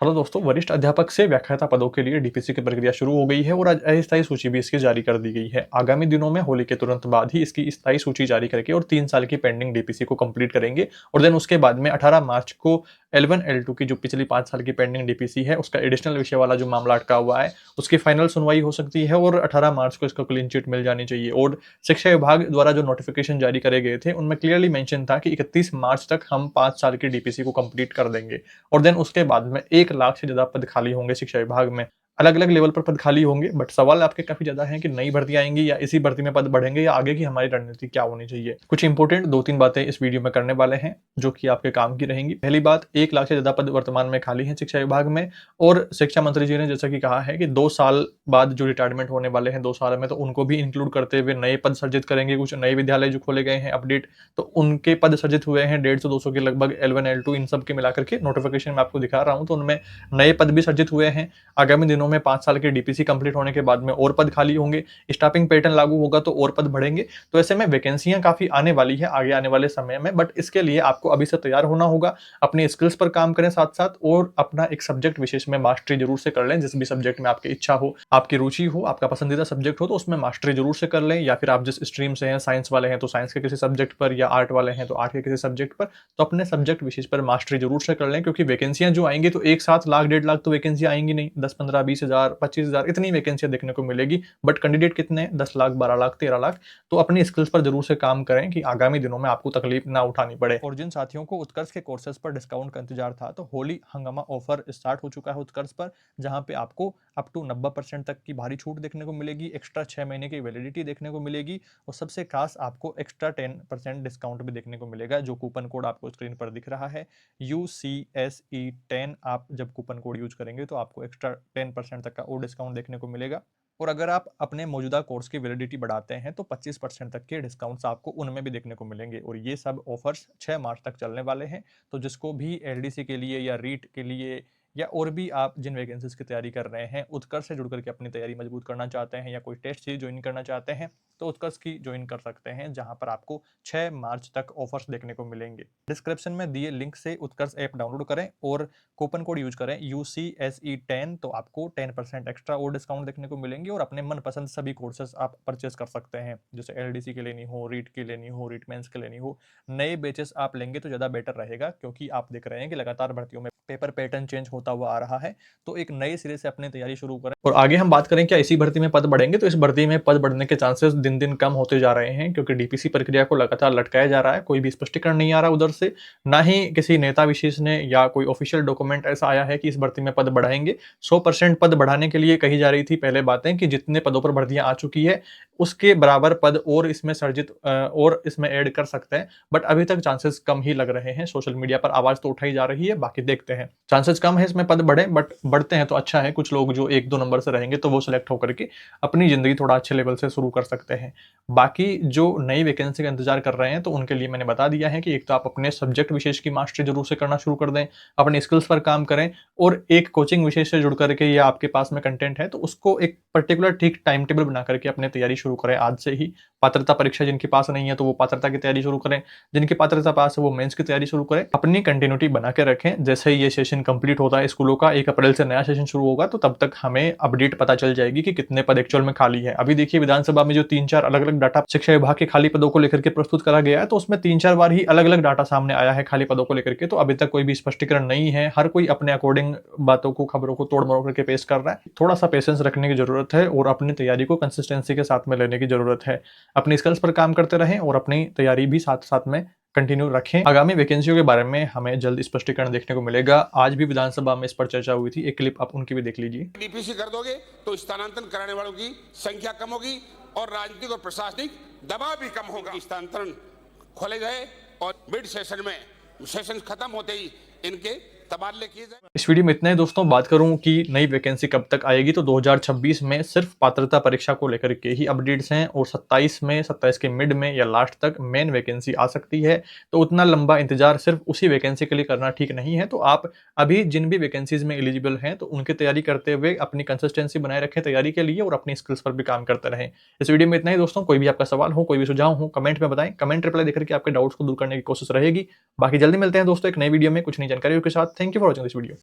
Hello दोस्तों, वरिष्ठ अध्यापक से व्याख्याता पदों के लिए डीपीसी की प्रक्रिया शुरू हो गई है और आज अस्थायी सूची भी इसकी जारी कर दी गई है। आगामी दिनों में होली के तुरंत बाद ही इसकी स्थायी सूची जारी करके और 3 साल की पेंडिंग डीपीसी को कंप्लीट करेंगे और देन उसके बाद में 18 मार्च को L1 L2 की जो पिछली 5 साल की पेंडिंग डीपीसी है उसका एडिशनल विषय वाला जो मामला अटका हुआ है उसकी फाइनल सुनवाई हो सकती है और 18 मार्च को इसका क्लीन चिट मिल जानी चाहिए। और शिक्षा विभाग द्वारा जो नोटिफिकेशन जारी करे गए थे उनमें क्लियरली मेंशन था कि 31 मार्च तक हम 5 साल की डीपीसी को कंप्लीट कर देंगे और देन उसके बाद में 1 लाख से ज़्यादा पद खाली होंगे शिक्षा विभाग में। अलग-अलग लेवल पर पद खाली होंगे, बट सवाल आपके काफ़ी ज़्यादा हैं कि नई भर्ती आएँगी या इसी भर्ती में पद बढ़ेंगे या आगे की हमारी रणनीति क्या होनी चाहिए। कुछ इंपॉर्टेंट 2-3 बातें इस वीडियो में करने वाले हैं, जो कि आपके काम की रहेंगी। पहली बात, 1 लाख से ज़्यादा पद वर्तमान में खाली हैं शिक्षा विभाग में और शिक्षा मंत्री जी ने जैसा कि कहा है कि 2 साल बाद जो रिटायरमेंट होने वाले हैं 2 साल में, तो उनको भी इंक्लूड करते हुए नए पद सृजित करेंगे। कुछ नए विद्यालय जो खोले गए हैं अपडेट, तो उनके पद सृजित हुए हैं 150-200 के लगभग L1 L2 इन सब के मिलाकर के नोटिफिकेशन मैं आपको दिखा रहा हूँ, तो उनमें नए पद भी सृजित हुए हैं। आगामी दिनों में 5 साल के डीपीसी कंप्लीट होने के बाद में और पद खाली होंगे, स्टाफिंग पैटर्न लागू होगा तो और पद बढ़ेंगे। तो ऐसे में वैकेंसियां काफ़ी आने वाली है आगे आने वाले समय में, बट इसके लिए आपको अभी से तैयार होना होगा। अपनी स्किल्स पर काम करें साथ-साथ और अपना एक सब्जेक्ट विशेष में मास्टरी जरूर से कर लें। जिस भी सब्जेक्ट में आपकी इच्छा हो, आपकी रुचि हो, आपका पसंदीदा सब्जेक्ट हो, तो उसमें मास्टरी जरूर से कर लें। या फिर आप जिस स्ट्रीम से हैं, साइंस वाले हैं तो साइंस के किसी सब्जेक्ट पर, या आर्ट वाले हैं तो आर्ट के किसी सब्जेक्ट पर, तो अपने सब्जेक्ट विशेष पर मास्टरी जरूर से कर लें। क्योंकि वैकेंसियां जो आएंगी तो एक साथ लाख 1.5 लाख तो वैकेंसियां आएंगी नहीं, 10-15, 20,000, 25,000 इतनी वैकेंसियां देखने को मिलेगी। बट कैंडिडेट कितने हैं? 10 लाख, 12 लाख, 13 लाख। तो अपनी स्किल्स पर जरूर से काम करें कि आगामी दिनों में आपको तकलीफ ना उठानी पड़े। और जिन साथियों को उत्कर्ष के कोर्सेज पर डिस्काउंट का इंतजार था, तो होली हंगामा ऑफर स्टार्ट हो चुका है उत्कर्ष पर, जहां पे आपको अप टू 90% तक की भारी छूट देखने को मिलेगी, एक्स्ट्रा 6 महीने की वैलिडिटी देखने को मिलेगी और सबसे खास आपको एक्स्ट्रा 10% डिस्काउंट भी देखने को मिलेगा। जो कूपन कोड आपको स्क्रीन पर दिख रहा है UCSE10, आप जब कूपन कोड यूज करेंगे तो आपको एक्स्ट्रा 10% तक का और डिस्काउंट देखने को मिलेगा। और अगर आप अपने मौजूदा कोर्स की वैलिडिटी बढ़ाते हैं तो 25% तक के डिस्काउंट्स आपको उनमें भी देखने को मिलेंगे। और ये सब ऑफर्स 6 मार्च तक चलने वाले हैं। तो जिसको भी LDC के लिए या रीट के लिए या और भी आप जिन वैकेंसीज की तैयारी कर रहे हैं, उत्कर्ष से जुड़ करके अपनी तैयारी मजबूत करना चाहते हैं या कोई टेस्ट सीरीज ज्वाइन करना चाहते हैं, तो उत्कर्ष की ज्वाइन कर सकते हैं, जहां पर आपको 6 मार्च तक ऑफर्स देखने को मिलेंगे। डिस्क्रिप्शन में दिए लिंक से उत्कर्ष ऐप डाउनलोड करें और कूपन कोड यूज करें UCSE10, तो आपको 10% एक्स्ट्रा और डिस्काउंट देखने को मिलेंगे और अपने मनपसंद सभी कोर्सेज आप परचेस कर सकते हैं। जैसे LDC की लेनी हो, रीट की लेनी हो, रीट मेंस की लेनी हो, नए बैचेस आप लेंगे तो ज़्यादा बेटर रहेगा। क्योंकि आप देख रहे हैं कि लगातार भर्तियों में पेपर पैटर्न चेंज होता हुआ आ रहा है, तो एक नए सिरे से अपनी तैयारी शुरू करें। और आगे हम बात करें क्या इसी भर्ती में पद बढ़ेंगे, तो इस भर्ती में पद बढ़ने के चांसेस दिन दिन कम होते जा रहे हैं, क्योंकि डीपीसी प्रक्रिया को लगातार लटकाया जा रहा है। कोई भी स्पष्टीकरण नहीं आ रहा उधर से, ना ही किसी नेता विशेष ने या कोई ऑफिशियल डॉक्यूमेंट ऐसा आया है कि इस भर्ती में पद बढ़ाएंगे। 100% पद बढ़ाने के लिए कही जा रही थी पहले बातें कि जितने पदों पर भर्तियां आ चुकी है उसके बराबर पद और इसमें सर्जित और इसमें ऐड कर सकते हैं। बट अभी तक चांसेस कम ही लग रहे हैं। सोशल मीडिया पर आवाज तो उठाई जा रही है, बाकी देखते हैं। चांसेस कम है इसमें पद बढ़े, बट बढ़ते हैं तो अच्छा है। कुछ लोग जो 1-2 नंबर से रहेंगे तो वो सिलेक्ट होकर के अपनी जिंदगी थोड़ा अच्छे लेवल से शुरू कर सकते हैं। बाकी जो नई वैकेंसी का इंतजार कर रहे हैं तो उनके लिए मैंने बता दिया है कि एक तो आप अपने सब्जेक्ट विशेष की मास्टरी जरूर से करना शुरू कर दें, अपने स्किल्स पर काम करें और एक कोचिंग विशेष से जुड़ करके या आपके पास में कंटेंट है तो उसको एक पर्टिकुलर ठीक टाइम टेबल बना करके अपने तैयारी शुरू करें आज से ही। पात्रता परीक्षा जिनके पास नहीं है तो वो पात्रता की तैयारी शुरू करें, जिनकी पात्रता पास है वो मेंस की तैयारी शुरू करें। अपनी कंटिन्यूटी बना के रखें। जैसे ही ये सेशन कंप्लीट होता है स्कूलों का, 1 अप्रैल से नया सेशन शुरू होगा, तो तब तक हमें अपडेट पता चल जाएगी कि कितने पद एक्चुअल में खाली है। अभी देखिए विधानसभा में जो 3-4 अलग-अलग डाटा शिक्षा विभाग के खाली पदों को लेकर के प्रस्तुत करा गया है, तो उसमें 3-4 बार ही अलग-अलग डाटा सामने आया है खाली पदों को लेकर के। तो अभी तक कोई भी स्पष्टीकरण नहीं है। हर कोई अपने अकॉर्डिंग बातों को, खबरों को तोड़-मरोड़ करके पेश कर रहा है। थोड़ा सा पेशेंस रखने की जरूरत है और अपनी तैयारी को कंसिस्टेंसी के साथ में लेने की जरूरत है। अपनी स्किल्स पर काम करते रहें और अपनी तैयारी भी साथ-साथ में कंटिन्यू रखें। आगामी वैकेंसियों के बारे में हमें जल्द स्पष्टीकरण देखने को मिलेगा। आज भी विधानसभा में इस पर चर्चा हुई थी, एक क्लिप आप उनकी भी देख लीजिए। डीपीसी कर दोगे तो स्थानांतरण कराने वालों की संख्या कम होगी और राजनीतिक और प्रशासनिक दबाव भी कम होगा। स्थानांतरण खोले गए और मिड सेशन में सेशन खत्म होते ही इनके तबादले किए जाए। इस वीडियो में इतना ही दोस्तों। बात करूं कि नई वैकेंसी कब तक आएगी, तो 2026 में सिर्फ पात्रता परीक्षा को लेकर के ही अपडेट्स हैं और 27 के मिड में या लास्ट तक मेन वैकेंसी आ सकती है। तो उतना लंबा इंतजार सिर्फ उसी वैकेंसी के लिए करना ठीक नहीं है। तो आप अभी जिन भी वैकेंसीज में एलिजिबल हैं तो उनकी तैयारी करते हुए अपनी कंसिस्टेंसी बनाए रखें तैयारी के लिए और अपनी स्किल्स पर भी काम करते रहें। इस वीडियो में इतना ही दोस्तों। कोई भी आपका सवाल हो, कोई भी सुझाव हो, कमेंट में बताएं। कमेंट रिप्लाई देकर के आपके डाउट्स को दूर करने की कोशिश रहेगी। बाकी जल्दी मिलते हैं दोस्तों एक नई वीडियो में कुछ नई जानकारियों के साथ। Thank you for watching this video.